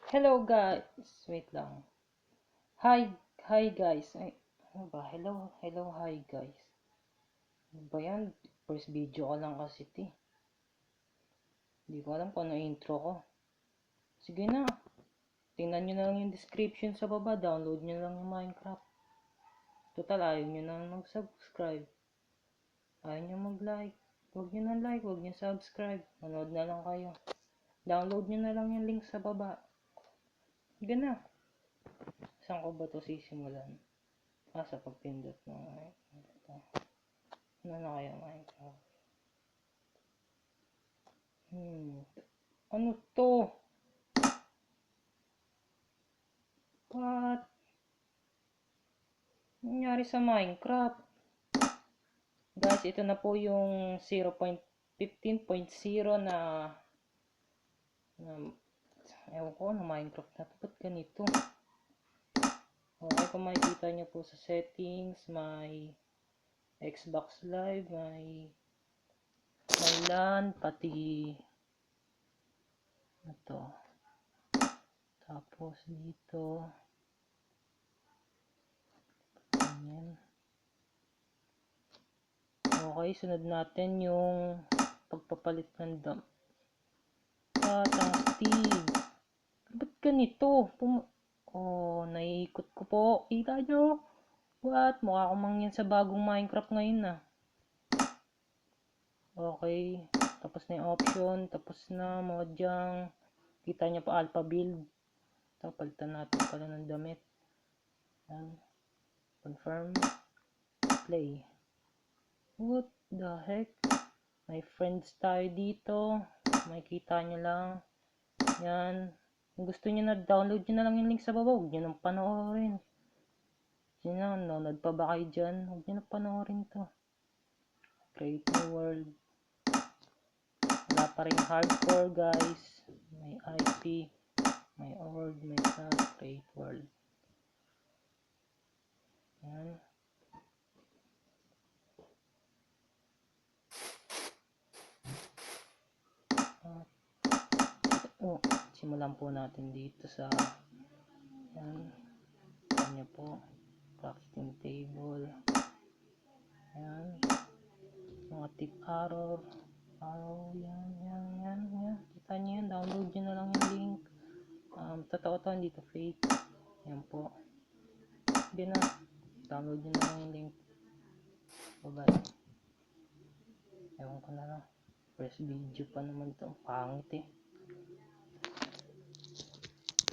Hello guys, wait lang. Hi guys. Ay, ano ba? Hello, hi guys. Ano ba yan? First video ko lang kasi ito. Hindi ko alam kung ano intro ko. Sige na. Tingnan nyo na lang yung description sa baba. Download nyo lang yung Minecraft. Total, ayaw nyo na mag-subscribe. Ayaw nyo mag-like. Huwag nyo na like, huwag nyo subscribe. Manood na lang kayo. Download nyo na lang yung link sa baba. Sige na. Saan ko ba ito sisimulan? Sa pagpindot ng ito. Ano na kaya Minecraft? Ano to? What? Nangyari sa Minecraft? Guys, ito na po yung 0.15.0 na ewan ko na Minecraft na to. Ba't ganito? Okay, kung makikita nyo po sa settings, may Xbox Live, may LAN, pati ito. Tapos dito, ganyan. Okay, sunod natin yung pagpapalit ng dump. Ang Steve. Ba't ganito? Naiikot ko po. Kita nyo? What? Mukha akong mangyan sa bagong Minecraft ngayon na. Okay. Tapos na yung option. Tapos na. Mojang. Kita nyo pa alpha build. Tapos palitan natin pala ng damit. Yan. Confirm. Play. What the heck? May friends tayo dito. Makikita nyo lang. Yan. Kung gusto nyo na, download nyo na lang yung link sa baba. Huwag nyo nang panoorin. Yun na, nanonood pa ba kayo dyan? Huwag nyo na panoorin to. Create new world. Wala pa rin hardcore guys. May IP. May world. May create world. Yan. Simulan po natin dito sa yan. Yan po. Crafting table. Yan. Mga tip arrow. Yan. Kita nyo yan. Download nyo na lang yung link. Totoo to, hindi to fake. Yan po. Hindi na. Download nyo na lang yung link. Bye-bye. Ewan ko na lang. First video pa naman to. Pangit eh.